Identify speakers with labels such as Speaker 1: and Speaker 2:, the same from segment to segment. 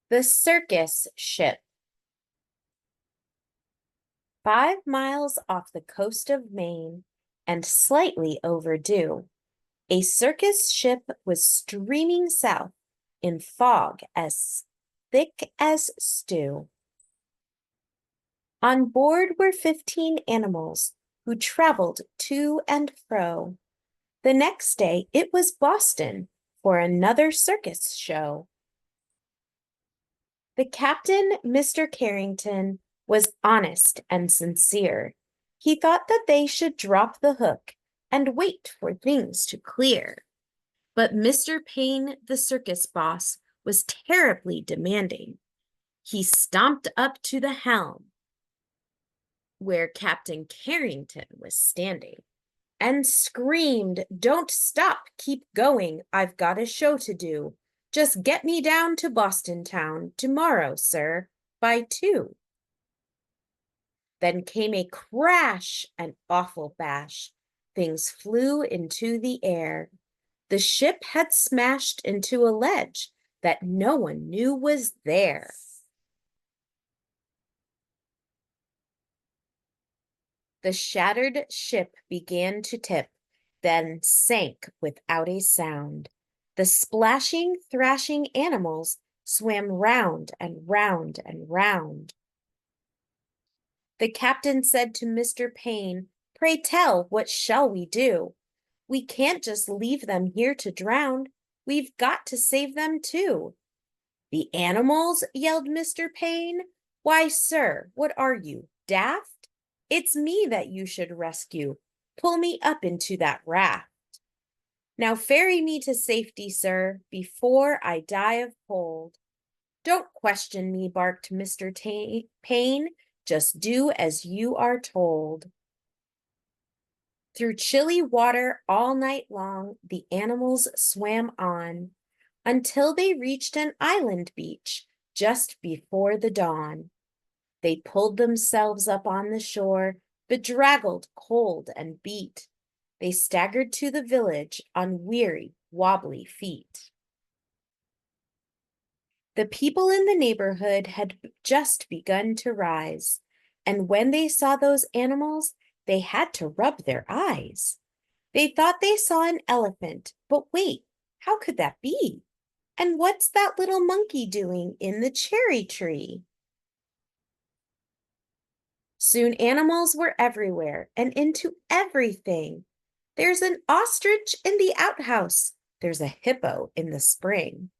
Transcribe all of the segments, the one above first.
Speaker 1: The Circus Ship. 5 miles off the coast of Maine and slightly overdue, a circus ship was streaming south in fog as thick as stew. On board were 15 animals who traveled to and fro. The next day it was Boston for another circus show. The captain, Mr. Carrington, was honest and sincere. He thought that they should drop the hook and wait for things to clear. But Mr. Payne, the circus boss, was terribly demanding. He stomped up to the helm, where Captain Carrington was standing, and screamed, "Don't stop, keep going, I've got a show to do. Just get me down to Boston town tomorrow, sir, by 2. Then came a crash, an awful bash. Things flew into the air. The ship had smashed into a ledge that no one knew was there. The shattered ship began to tip, then sank without a sound. The splashing, thrashing animals swam round and round and round. The captain said to Mr. Payne, "Pray tell, what shall we do? We can't just leave them here to drown. We've got to save them too." "The animals?" yelled Mr. Payne. "Why, sir, what are you, daft? It's me that you should rescue. Pull me up into that raft. Now ferry me to safety, sir, before I die of cold." "Don't question me," barked Mr. Payne. "Just do as you are told." Through chilly water all night long, the animals swam on until they reached an island beach just before the dawn. They pulled themselves up on the shore, bedraggled, cold, and beat. They staggered to the village on weary, wobbly feet. The people in the neighborhood had just begun to rise, and when they saw those animals, they had to rub their eyes. They thought they saw an elephant, but wait, how could that be? And what's that little monkey doing in the cherry tree? Soon animals were everywhere and into everything. There's an ostrich in the outhouse. There's a hippo in the spring.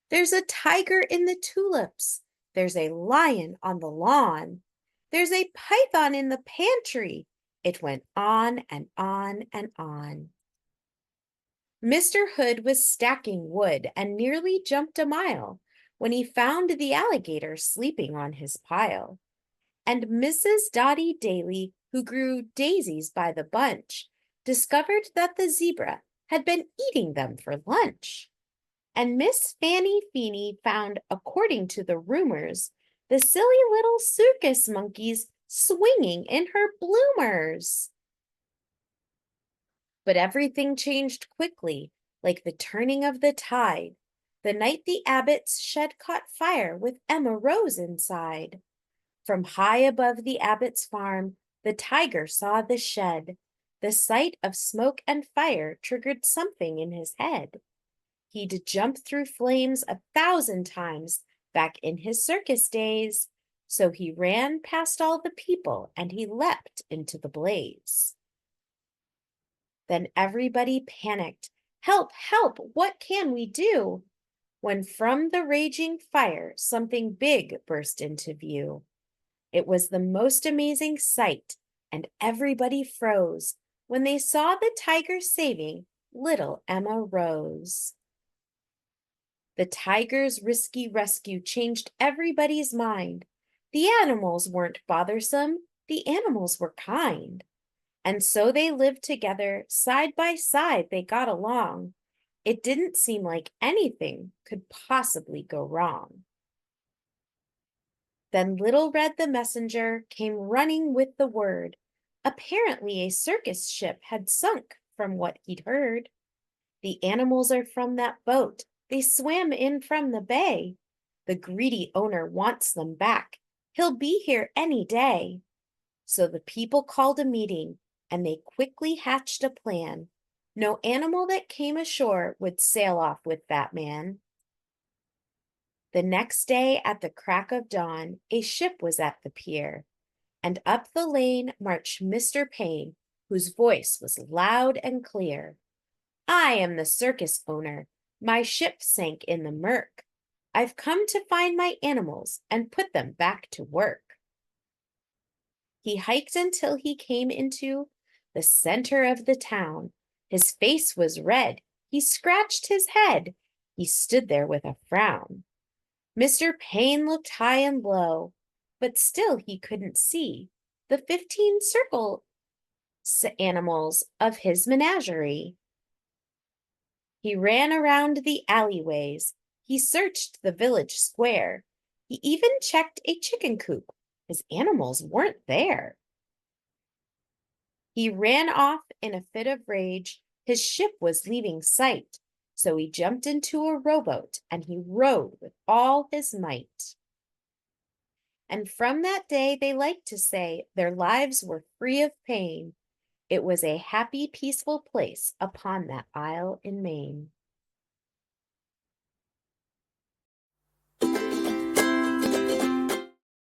Speaker 1: There's a tiger in the tulips. There's a lion on the lawn. There's a python in the pantry. It went on and on and on. Mr. Hood was stacking wood and nearly jumped a mile when he found the alligator sleeping on his pile. And Mrs. Dotty Daly, who grew daisies by the bunch, discovered that the zebra had been eating them for lunch. And Miss Fanny Feeney found, according to the rumors, the silly little circus monkeys swinging in her bloomers. But everything changed quickly, like the turning of the tide, the night the Abbot's shed caught fire with Emma Rose inside. From high above the Abbot's farm, the tiger saw the shed. The sight of smoke and fire triggered something in his head. He'd jumped through flames 1,000 times back in his circus days, so he ran past all the people and he leapt into the blaze. Then everybody panicked. "Help, help, what can we do?" When from the raging fire something big burst into view. It was the most amazing sight, and everybody froze when they saw the tiger saving little Emma Rose. The tiger's risky rescue changed everybody's mind. The animals weren't bothersome, the animals were kind. And so they lived together, side by side they got along. It didn't seem like anything could possibly go wrong. Then Little Red the messenger came running with the word. Apparently a circus ship had sunk from what he'd heard. "The animals are from that boat. They swam in from the bay. The greedy owner wants them back. He'll be here any day. So the people called a meeting, and they quickly hatched a plan. No animal that came ashore would sail off with that man. The next day at the crack of dawn, a ship was at the pier, and up the lane marched Mr. Payne, whose voice was loud and clear. I am the circus owner. My ship sank in the murk. I've come to find my animals and put them back to work. He hiked until he came into the center of the town. His face was red. He scratched his head. He stood there with a frown. Mr. Payne looked high and low, but still he couldn't see the 15 circle animals of his menagerie. He ran around the alleyways. He searched the village square. He even checked a chicken coop. His animals weren't there. He ran off in a fit of rage. His ship was leaving sight. So he jumped into a rowboat and he rowed with all his might. And from that day, they like to say their lives were free of pain. It was a happy, peaceful place upon that isle in Maine.